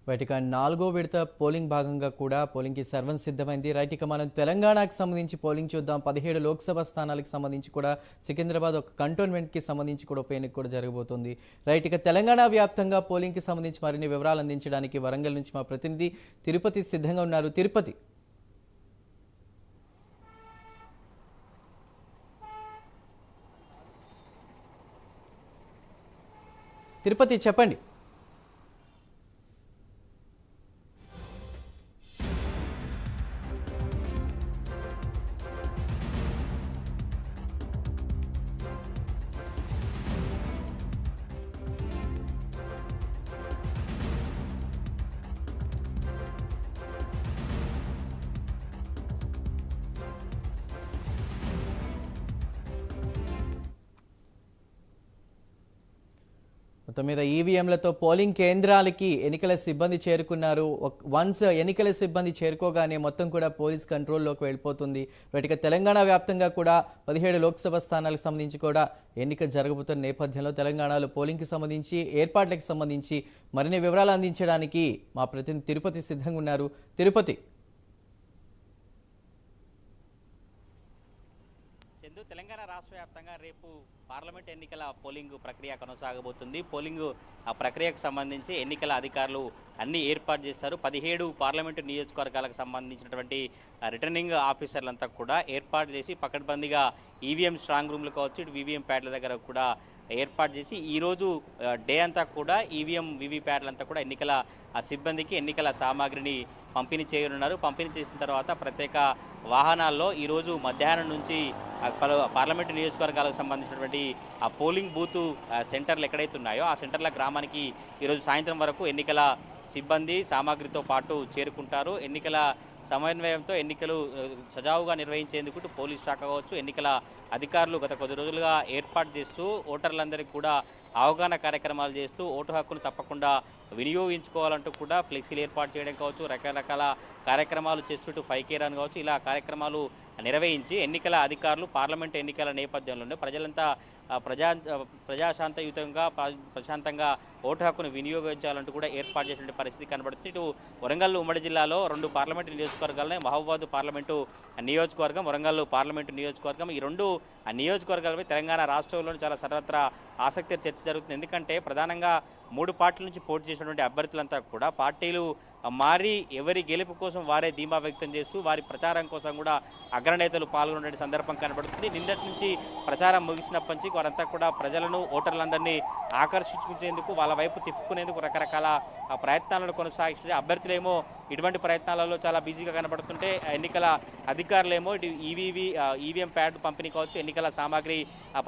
Right ఇక నాలుగో విడత పోలింగ్ భాగంగా కూడా పోలింగ్కి సర్వం సిద్ధమైంది. రైట్ ఇక మనం తెలంగాణకు సంబంధించి పోలింగ్ చూద్దాం. 17 లోక్సభ స్థానాలకు సంబంధించి కూడా సికింద్రాబాద్ ఒక కంటోన్మెంట్కి సంబంధించి కూడా ఉప ఎన్నిక కూడా జరగబోతుంది. రైట్ ఇక తెలంగాణ వ్యాప్తంగా పోలింగ్కి సంబంధించి మరిన్ని వివరాలు అందించడానికి వరంగల్ నుంచి మా ప్రతినిధి తిరుపతి సిద్ధంగా ఉన్నారు. తిరుపతి చెప్పండి. మొత్తం మీద ఈవీఎంలతో పోలింగ్ కేంద్రాలకి ఎన్నికల సిబ్బంది చేరుకున్నారు. వన్స్ ఎన్నికల సిబ్బంది చేరుకోగానే మొత్తం కూడా పోలీస్ కంట్రోల్లోకి వెళ్ళిపోతుంది. ఇక తెలంగాణ వ్యాప్తంగా కూడా 17 లోక్సభ స్థానాలకు సంబంధించి కూడా ఎన్నిక జరగబోతున్న నేపథ్యంలో తెలంగాణలో పోలింగ్కి సంబంధించి ఏర్పాట్లకు సంబంధించి మరిన్ని వివరాలు అందించడానికి మా ప్రతినిధి తిరుపతి సిద్ధంగా ఉన్నారు. తిరుపతి. తెలంగాణ రాష్ట్ర వ్యాప్తంగా రేపు పార్లమెంట్ ఎన్నికల పోలింగ్ ప్రక్రియ కొనసాగబోతుంది. పోలింగ్ ప్రక్రియకు సంబంధించి ఎన్నికల అధికారులు అన్ని ఏర్పాటు చేశారు. 17 పార్లమెంటు నియోజకవర్గాలకు సంబంధించినటువంటి రిటర్నింగ్ ఆఫీసర్లంతా కూడా ఏర్పాటు చేసి పకడ్బందీగా ఈవీఎం స్ట్రాంగ్ రూమ్లు కావచ్చు, ఇటు వీవీఎం ప్యాడ్ల దగ్గర కూడా ఏర్పాటు చేసి ఈరోజు డే అంతా కూడా ఈవీఎం వీవీప్యాడ్లంతా కూడా ఎన్నికల సిబ్బందికి ఎన్నికల సామాగ్రిని పంపిణీ చేయనున్నారు. పంపిణీ చేసిన తర్వాత ప్రత్యేక వాహనాల్లో ఈరోజు మధ్యాహ్నం నుంచి పార్లమెంటు నియోజకవర్గాలకు సంబంధించినటువంటి ఆ పోలింగ్ బూత్ సెంటర్లు ఎక్కడైతే ఉన్నాయో ఆ సెంటర్ల గ్రామానికి ఈరోజు సాయంత్రం వరకు ఎన్నికల సిబ్బంది సామాగ్రితో పాటు చేరుకుంటారు. ఎన్నికల సమన్వయంతో ఎన్నికలు సజావుగా నిర్వహించేందుకు పోలీస్ శాఖ కావచ్చు, ఎన్నికల అధికారులు గత కొద్ది రోజులుగా ఏర్పాటు చేస్తూ ఓటర్లందరికీ కూడా అవగాహన కార్యక్రమాలు చేస్తూ ఓటు హక్కును తప్పకుండా వినియోగించుకోవాలంటూ కూడా ఫ్లెక్సీలు ఏర్పాటు చేయడం కావచ్చు, రకరకాల కార్యక్రమాలు చేస్తూ 5K రన్ కావచ్చు, ఇలా కార్యక్రమాలు నిర్వహించి ఎన్నికల అధికారులు పార్లమెంట్ ఎన్నికల నేపథ్యంలోనే ప్రజలంతా ప్రజాశాంతయుతంగా ప్రశాంతంగా ఓటు హక్కును వినియోగించాలంటూ కూడా ఏర్పాటు చేసినటువంటి పరిస్థితి కనబడుతుంది. ఇటు వరంగల్ ఉమ్మడి జిల్లాలో 2 పార్లమెంటు నియోజకవర్గాలనే మహబూబాబాద్ పార్లమెంటు నియోజకవర్గం, వరంగల్ పార్లమెంటు నియోజకవర్గం, ఈ 2 నియోజకవర్గాలపై తెలంగాణ రాష్ట్రంలోని చాలా సర్వత్రా ఆసక్తి చర్చ జరుగుతుంది. ఎందుకంటే ప్రధానంగా 3 పార్టీల నుంచి పోటీ చేసినటువంటి అభ్యర్థులంతా కూడా పార్టీలు మారి ఎవరి గెలుపు కోసం వారే ధీమా వ్యక్తం చేస్తూ వారి ప్రచారం కోసం కూడా అగ్రనేతలు పాల్గొనే సందర్భం కనబడుతుంది. నిన్నటి నుంచి ప్రచారం ముగిసినప్పటి నుంచి వారంతా కూడా ప్రజలను, ఓటర్లందరినీ ఆకర్షించేందుకు వాళ్ళ వైపు తిప్పుకునేందుకు రకరకాల ప్రయత్నాలను కొనసాగిస్తుంది. అభ్యర్థులేమో ఇటువంటి ప్రయత్నాలలో చాలా బిజీగా కనబడుతుంటే ఎన్నికల అధికారులేమో ఇటు ఈవీఎం ప్యాడ్ పంపిణీ కావచ్చు, ఎన్నికల సామాగ్రి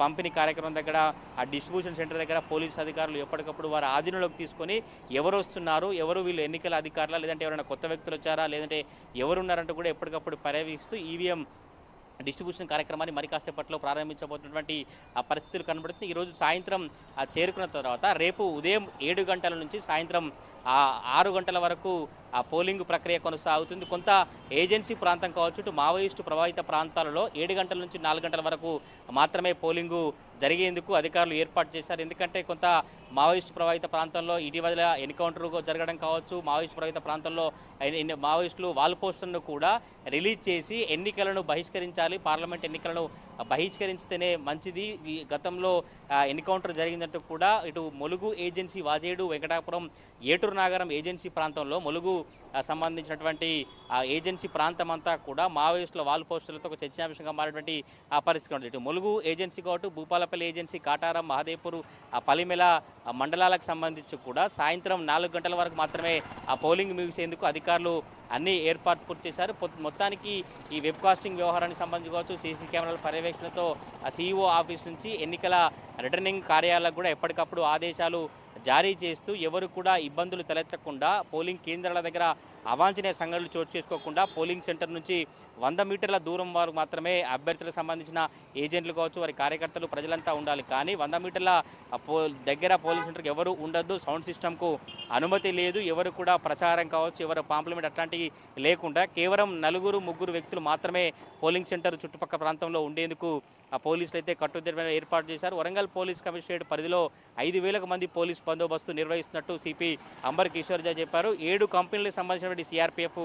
పంపిణీ కార్యక్రమం దగ్గర ఆ డిస్ట్రిబ్యూషన్ సెంటర్ దగ్గర పోలీసు అధికారులు ఎప్పటికప్పుడు వారి ఆధీనంలోకి తీసుకొని ఎవరు వస్తున్నారు, ఎవరు వీళ్ళు ఎన్నికల అధికారులు, లేదంటే ఎవరైనా కొత్త వ్యక్తులు వచ్చారా, లేదంటే ఎవరున్నారంటూ కూడా ఎప్పటికప్పుడు పర్యవేక్షిస్తూ ఈవీఎం డిస్ట్రిబ్యూషన్ కార్యక్రమాన్ని మరి కాసేపట్లో ప్రారంభించబోతున్నటువంటి ఆ పరిస్థితులు కనబడుతుంది. ఈరోజు సాయంత్రం చేరుకున్న తర్వాత రేపు ఉదయం 7 గంటల నుంచి సాయంత్రం 6 గంటల వరకు ఆ పోలింగ్ ప్రక్రియ కొనసాగుతుంది. కొంత ఏజెన్సీ ప్రాంతం కావచ్చు, ఇటు మావోయిస్టు ప్రభావిత ప్రాంతాలలో 7 గంటల నుంచి 4 గంటల వరకు మాత్రమే పోలింగు జరిగేందుకు అధికారులు ఏర్పాటు చేశారు. ఎందుకంటే కొంత మావోయిస్టు ప్రభావిత ప్రాంతంలో ఇటీవల ఎన్కౌంటర్ జరగడం కావచ్చు, మావోయిస్టు ప్రభావిత ప్రాంతంలో మావోయిస్టులు వాల్ పోస్టర్ను కూడా రిలీజ్ చేసి ఎన్నికలను బహిష్కరించాలి, పార్లమెంట్ ఎన్నికలను బహిష్కరించితేనే మంచిది, గతంలో ఎన్కౌంటర్ జరిగిందంటూ కూడా ఇటు ములుగు ఏజెన్సీ, వాజేడు, వెంకటాపురం, ఏటూరు నాగరం ఏజెన్సీ ప్రాంతంలో ములుగు సంబంధించినటువంటి ఏజెన్సీ ప్రాంతం అంతా కూడా మావోయిస్టుల వాల్ పోస్టులతో ఒక చర్చాంశంగా మారినటువంటి పరిస్థితి ఉంది. ఇటు ములుగు ఏజెన్సీ కావచ్చు, భూపాలపల్లి ఏజెన్సీ, కాటారం, మహదేపూర్, పలిమెల మండలాలకు సంబంధించి కూడా సాయంత్రం 4 గంటల వరకు మాత్రమే ఆ పోలింగ్ ముగిసేందుకు అధికారులు అన్ని ఏర్పాటు పూర్తి చేశారు. మొత్తానికి ఈ వెబ్కాస్టింగ్ వ్యవహారానికి సంబంధించి కావచ్చు, సీసీ కెమెరాల పర్యవేక్షణతో సీఈఓ ఆఫీస్ నుంచి ఎన్నికల రిటర్నింగ్ కార్యాలయాలకు కూడా ఎప్పటికప్పుడు ఆదేశాలు జారీ చేస్తూ ఎవరు కూడా ఇబ్బందులు తలెత్తకుండా పోలింగ్ కేంద్రాల దగ్గర అవాంఛనీయ సంఘటనలు చోటు చేసుకోకుండా పోలింగ్ సెంటర్ నుంచి 100 మీటర్ల దూరం వరకు మాత్రమే అభ్యర్థులకు సంబంధించిన ఏజెంట్లు కావచ్చు, వారి కార్యకర్తలు, ప్రజలంతా ఉండాలి. కానీ 100 మీటర్ల దగ్గర పోలింగ్ సెంటర్కి ఎవరు ఉండొద్దు, సౌండ్ సిస్టమ్కు అనుమతి లేదు, ఎవరు కూడా ప్రచారం కావచ్చు, ఎవరు పాంప్లిమెంట్ అట్లాంటివి లేకుండా కేవలం 4-3 వ్యక్తులు మాత్రమే పోలింగ్ సెంటర్ చుట్టుపక్కల ప్రాంతంలో ఉండేందుకు ఆ పోలీసులు అయితే కట్టుదిట్టమైన ఏర్పాటు చేశారు. వరంగల్ పోలీస్ కమిషనరేట్ పరిధిలో 5,000 మంది పోలీస్ బందోబస్తు నిర్వహిస్తున్నట్టు సిపి అంబర్ కిషోర్ జా చెప్పారు. 7 కంపెనీలకు సంబంధించినటువంటి సిఆర్పిఎఫ్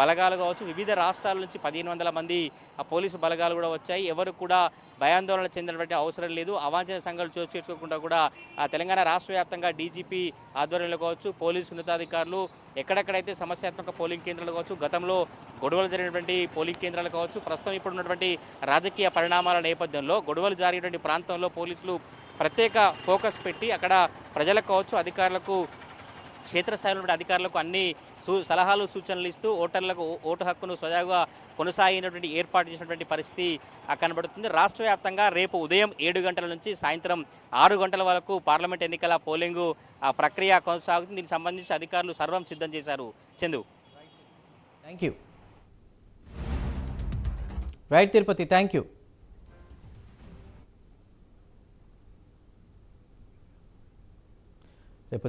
బలగాలు కావచ్చు, వివిధ రాష్ట్రాల నుంచి 1,500 మంది ఆ పోలీసు బలగాలు కూడా వచ్చాయి. ఎవరు కూడా భయాందోళన చెందినటువంటి అవసరం లేదు. అవాంఛనీయ సంఘటనలు చోటు చేసుకోకుండా కూడా తెలంగాణ రాష్ట్ర వ్యాప్తంగా డీజీపీ ఆధ్వర్యంలో కావచ్చు, పోలీసు ఉన్నతాధికారులు ఎక్కడెక్కడైతే సమస్యాత్మక పోలింగ్ కేంద్రాలు కావచ్చు, గతంలో గొడవలు జరిగినటువంటి పోలింగ్ కేంద్రాలు కావచ్చు, ప్రస్తుతం ఇప్పుడు ఉన్నటువంటి రాజకీయ పరిణామాల నేపథ్యంలో గొడవలు జరిగినటువంటి ప్రాంతంలో పోలీసులు ప్రత్యేక ఫోకస్ పెట్టి అక్కడ ప్రజలకు కావచ్చు, అధికారులకు, క్షేత్రస్థాయిలో ఉన్న అధికారులకు అన్ని సలహాలు సూచనలు ఇస్తూ ఓటర్లకు ఓటు హక్కును సజావుగా కొనసాగినటువంటి ఏర్పాటు చేసినటువంటి పరిస్థితి కనబడుతుంది. రాష్ట్ర వ్యాప్తంగా రేపు ఉదయం 7 గంటల నుంచి సాయంత్రం 6 గంటల వరకు పార్లమెంట్ ఎన్నికల పోలింగ్ ప్రక్రియ కొనసాగుతుంది. దీనికి సంబంధించి అధికారులు సర్వం సిద్ధం చేశారు. Chandu. Thank you. Right Tirupati, thank you. రేపు